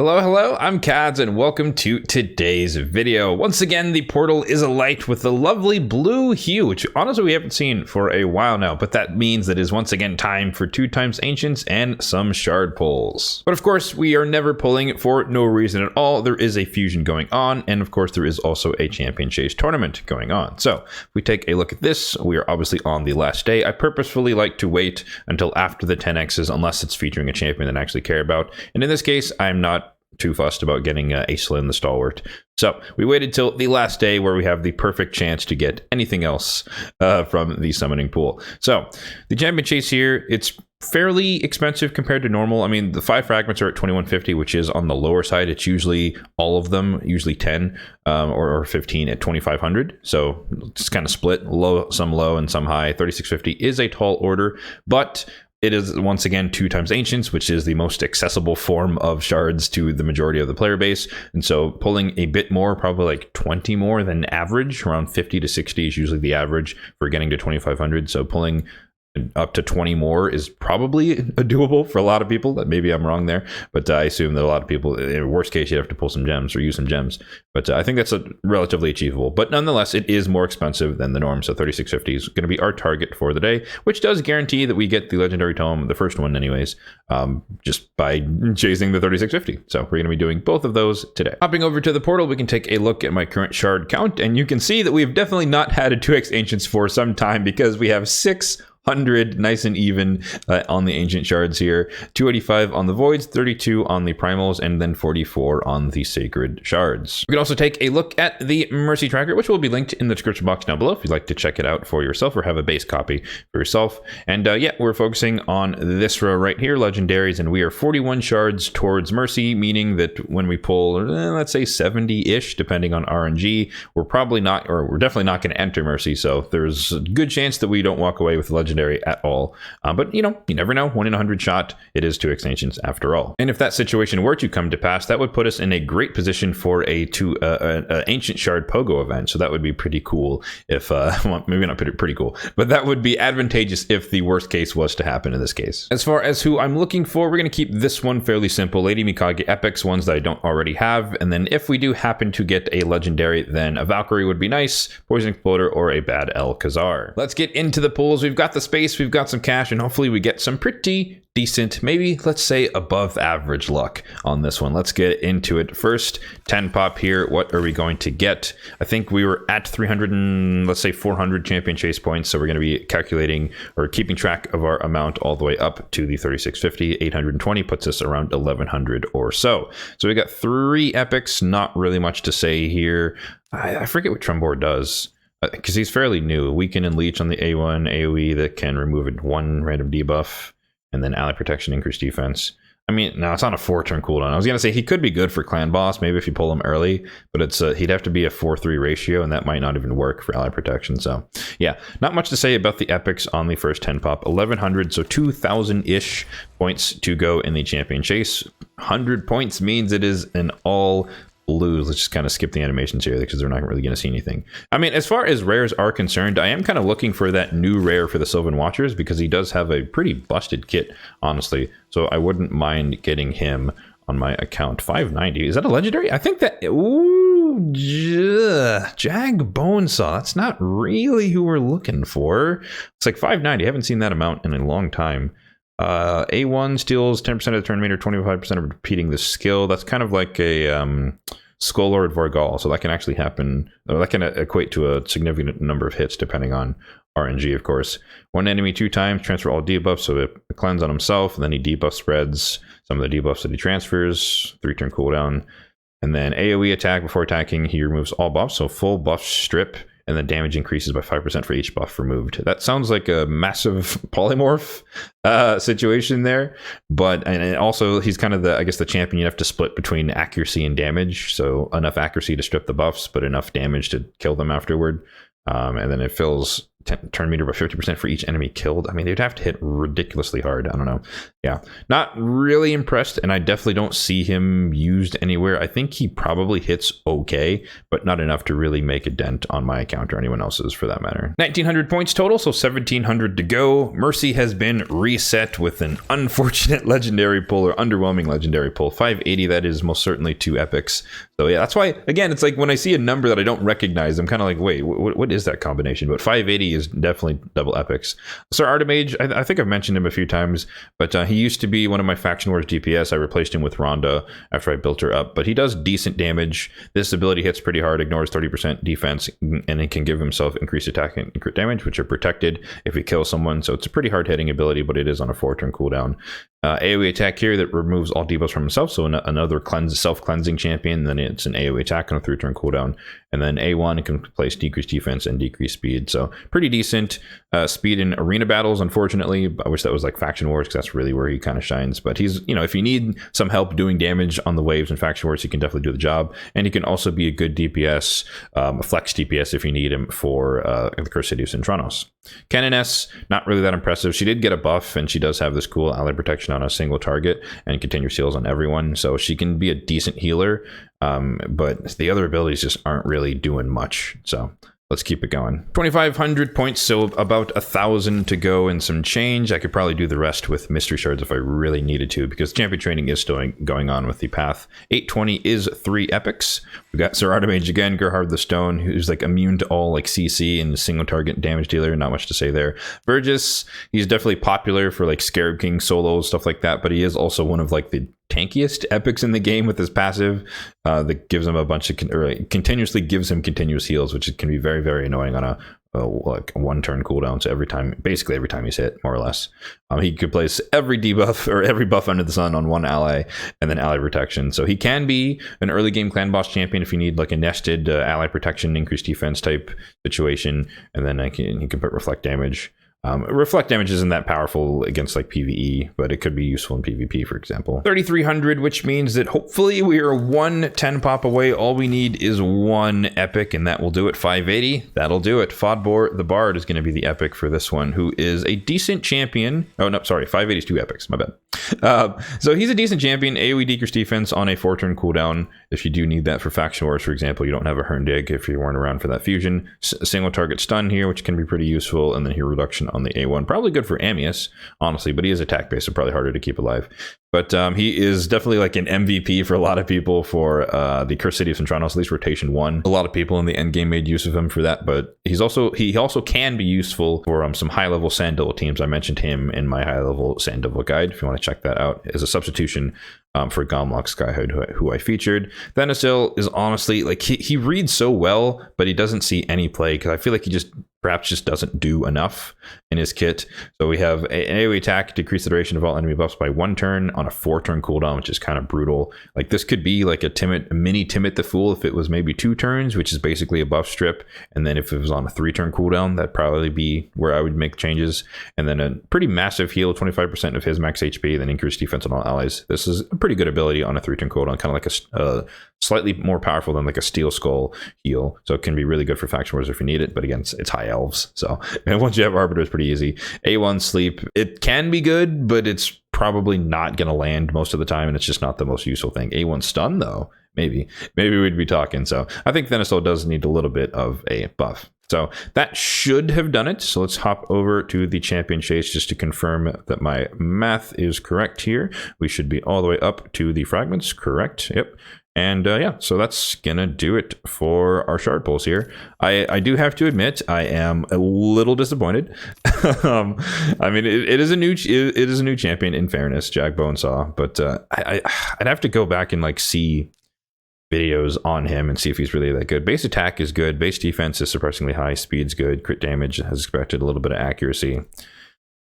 Hello, I'm Kads and welcome to today's video. Once again, the portal is alight with the lovely blue hue, which honestly we haven't seen for a while now, but that means that it is once again time for 2x Ancients and some shard pulls. But of course, we are never pulling for no reason at all. There is a fusion going on, and of course there is also a champion chase tournament going on. So if we take a look at this, we are obviously on the last day. I purposefully like to wait until after the 10Xs unless it's featuring a champion that I actually care about. And in this case, I'm not too fussed about getting Acelin the Stalwart. So we waited till the last day where we have the perfect chance to get anything else from the summoning pool. So the champion chase here, it's fairly expensive compared to normal. I mean, the 5 fragments are at 2150, which is on the lower side. It's usually all of them, usually 10 or 15 at 2500. So it's kind of split, some low and some high. 3650 is a tall order, but it is once again 2x Ancients, which is the most accessible form of shards to the majority of the player base. And so pulling a bit more, probably like 20 more than average, around 50 to 60 is usually the average for getting to 2500. So pulling up to 20 more is probably doable for a lot of people. Maybe I'm wrong there, but I assume that a lot of people, in worst case, you'd have to pull some gems or use some gems. But I think that's relatively achievable. But nonetheless, it is more expensive than the norm. So 3650 is going to be our target for the day, which does guarantee that we get the legendary tome, the first one anyways, just by chasing the 3650. So we're going to be doing both of those today. Hopping over to the portal, we can take a look at my current shard count, and you can see that we've definitely not had a 2x Ancients for some time because we have 600 nice and even on the ancient shards here, 285 on the voids, 32 on the primals, and then 44 on the sacred shards. We can also take a look at the mercy tracker, which will be linked in the description box down below if you'd like to check it out for yourself or have a base copy for yourself. And yeah, we're focusing on this row right here, legendaries, and we are 41 shards towards mercy, meaning that when we pull, let's say 70-ish, depending on RNG, we're probably not, or we're definitely not going to enter mercy. So there's a good chance that we don't walk away with the legendary at all, but you never know. 1 in 100 shot. It is 2x Ancients after all. And if that situation were to come to pass, that would put us in a great position for a ancient shard POGO event. So that would be pretty cool. If well, maybe not pretty cool, but that would be advantageous if the worst case was to happen in this case. As far as who I'm looking for, we're going to keep this one fairly simple. Lady Mikage epics, ones that I don't already have, and then if we do happen to get a legendary, then a Valkyrie would be nice, Poison Exploder, or a bad El Khazar. Let's get into the pools. We've got the space, we've got some cash, and hopefully we get some pretty decent, maybe let's say above average luck on this one. Let's get into it. First 10 pop here. What are we going to get? I think we were at 300 and let's say 400 champion chase points, so we're going to be calculating or keeping track of our amount all the way up to the 3650. 820 puts us around 1100 or so. So we got 3 epics, not really much to say here. I forget what Trembor does, because he's fairly new. Weaken and Leech on the A1 AoE that can remove 1 random debuff, and then ally protection, increase defense. I mean, now it's on a 4-turn cooldown. I was gonna say he could be good for clan boss, maybe if you pull him early, but it's he'd have to be a 4-3 ratio, and that might not even work for ally protection. So yeah, not much to say about the epics on the first 10 pop. 1100, so 2000-ish points to go in the champion chase. 100 points means it is an all blues. Let's just kind of skip the animations here because we're not really going to see anything. I mean, as far as rares are concerned, I am kind of looking for that new rare for the Sylvan Watchers because he does have a pretty busted kit, honestly. So I wouldn't mind getting him on my account. 590. Is that a legendary? I think that... Ooh, Jag Bonesaw. That's not really who we're looking for. It's like 590. I haven't seen that amount in a long time. A1 steals 10% of the turn meter, 25% of repeating the skill. That's kind of like a Skull-Lord Vargal, so that can actually happen. That can equate to a significant number of hits depending on RNG, of course. 1 enemy 2 times, transfer all debuffs, so it cleanse on himself, and then he debuff spreads some of the debuffs that he transfers, 3-turn cooldown. And then AoE attack before attacking, he removes all buffs, so full buff strip, and then damage increases by 5% for each buff removed. That sounds like a massive polymorph situation there, but and also he's kind of the, I guess, the champion you have to split between accuracy and damage, so enough accuracy to strip the buffs, but enough damage to kill them afterward. And then it fills turn meter by 50% for each enemy killed. I mean, they'd have to hit ridiculously hard. I don't know. Yeah, not really impressed, and I definitely don't see him used anywhere. I think he probably hits okay, but not enough to really make a dent on my account or anyone else's for that matter. 1900 points total, so 1700 to go. Mercy has been reset with an unfortunate legendary pull, or underwhelming legendary pull. 580, that is most certainly 2 epics. So yeah, that's why, again, it's like when I see a number that I don't recognize, I'm kind of like, wait, what is that combination? But 580 is definitely double epics. Sir Artemage, I think I've mentioned him a few times, but he used to be one of my Faction Wars DPS. I replaced him with Rhonda after I built her up, but he does decent damage. This ability hits pretty hard, ignores 30% defense, and it can give himself increased attack and crit damage, which are protected if he kills someone. So it's a pretty hard hitting ability, but it is on a 4-turn cooldown. AoE attack here that removes all debuffs from himself, so another self-cleansing champion. Then it's an AoE attack on a 3-turn cooldown, and then A1 can place decreased defense and decreased speed. So pretty decent speed in arena battles. Unfortunately, I wish that was like Faction Wars, because that's really where he kind of shines. But he's, if you need some help doing damage on the waves in Faction Wars, he can definitely do the job. And he can also be a good DPS, a flex DPS if you need him for the Kadsistency and Tronos. Canoness, not really that impressive. She did get a buff, and she does have this cool ally protection on a single target and continuous heals on everyone, so she can be a decent healer, but the other abilities just aren't really doing much. So let's keep it going. 2,500 points, so about 1,000 to go and some change. I could probably do the rest with mystery shards if I really needed to, because champion training is still going on with the path. 820 is 3 epics. We got Sir Artemage again, Gerhard the Stone, who's like immune to all like CC and single target damage dealer. Not much to say there. Vergis, he's definitely popular for like Scarab King solos, stuff like that, but he is also one of like the tankiest epics in the game with his passive that gives him a bunch of continuously gives him continuous heals, which can be very, very annoying on a like 1-turn cooldown. So basically every time he's hit, more or less, he could place every debuff or every buff under the sun on one ally, and then ally protection. So he can be an early game clan boss champion if you need like a nested ally protection, increased defense type situation, and then he can put reflect damage. Reflect damage isn't that powerful against like PvE, but it could be useful in PvP, for example. 3,300, which means that hopefully we are 1 10 pop away. All we need is 1 epic, and that will do it. 580, that'll do it. Fodbor the Bard is going to be the epic for this one, who is a decent champion. Oh, no, sorry, 580 is 2 epics, my bad. So he's a decent champion, AoE decreased defense on a 4-turn cooldown. If you do need that for Faction Wars, for example, you don't have a Herndig if you weren't around for that fusion. Single target stun here, which can be pretty useful, and then hero reduction on the A1. Probably good for Amius, honestly, but he is attack based, so probably harder to keep alive. But he is definitely like an MVP for a lot of people for the Kadsistency and Tronos, at least rotation 1. A lot of people in the endgame made use of him for that, but he also can be useful for some high level Sand Devil teams. I mentioned him in my high level Sand Devil guide if you want to check that out, as a substitution for Gomlock Skyhood, who I featured. Thanasil is honestly like he reads so well, but he doesn't see any play, because I feel like he perhaps just doesn't do enough in his kit. So we have an AoE attack, decrease the duration of all enemy buffs by 1 turn on a 4-turn cooldown, which is kind of brutal. Like this could be like a mini Timid the Fool if it was maybe 2 turns, which is basically a buff strip. And then if it was on a 3-turn cooldown, that'd probably be where I would make changes. And then a pretty massive heal, 25% of his max HP, then increased defense on all allies. This is a pretty good ability on a 3-turn cooldown, kind of like a slightly more powerful than like a Steel Skull heal. So it can be really good for Faction Wars if you need it, but again, it's high elves. So and once you have Arbiter, it's pretty easy. A1 sleep, it can be good, but it's probably not going to land most of the time, and it's just not the most useful thing. A1 stun, though, maybe we'd be talking. So I think Thanasil does need a little bit of a buff. So that should have done it. So let's hop over to the champion chase just to confirm that my math is correct here. We should be all the way up to the fragments. Correct. Yep. And yeah, so that's gonna do it for our shard pulls here. I do have to admit I am a little disappointed. I mean, it is a new champion, in fairness, Jack Bonesaw, but I'd have to go back and like see videos on him and see if he's really that good. Base attack is good, base defense is surprisingly high, speed's good, crit damage as expected, a little bit of accuracy,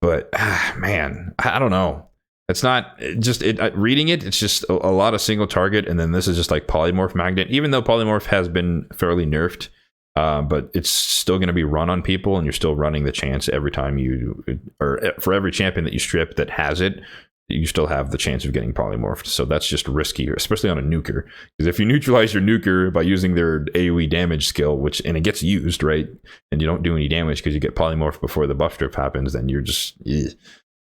but man, I don't know. It's not just reading it. It's just a lot of single target, and then this is just like polymorph magnet. Even though polymorph has been fairly nerfed, but it's still going to be run on people, and you're still running the chance every time for every champion that you strip that has it, you still have the chance of getting polymorphed. So that's just riskier, especially on a nuker. Because if you neutralize your nuker by using their AoE damage skill, and it gets used, right, and you don't do any damage because you get polymorphed before the buff drip happens, then you're just...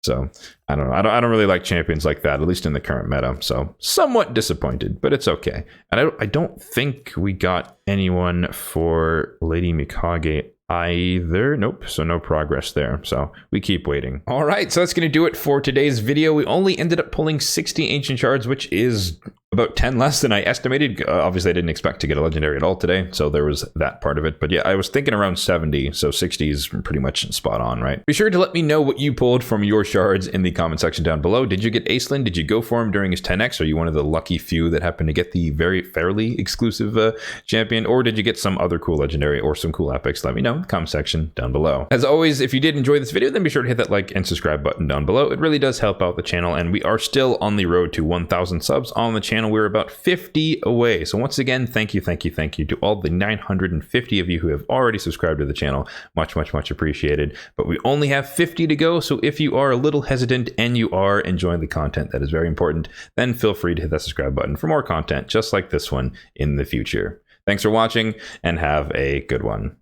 So I don't know. I don't really like champions like that, at least in the current meta. So somewhat disappointed, but it's okay. And I don't think we got anyone for Lady Mikage either. Nope. So no progress there. So we keep waiting. All right. So that's going to do it for today's video. We only ended up pulling 60 ancient shards, which is about 10 less than I estimated. Obviously, I didn't expect to get a legendary at all today, so there was that part of it. But yeah, I was thinking around 70, so 60 is pretty much spot on, right? Be sure to let me know what you pulled from your shards in the comment section down below. Did you get Acelin? Did you go for him during his 10x? Are you one of the lucky few that happened to get the very fairly exclusive champion? Or did you get some other cool legendary or some cool epics? Let me know in the comment section down below. As always, if you did enjoy this video, then be sure to hit that like and subscribe button down below. It really does help out the channel, and we are still on the road to 1,000 subs on the channel. We're about 50 away. So once again, thank you to all the 950 of you who have already subscribed to the channel. Much appreciated. But we only have 50 to go. So if you are a little hesitant and you are enjoying the content, that is very important, then feel free to hit that subscribe button for more content just like this one in the future. Thanks for watching and have a good one.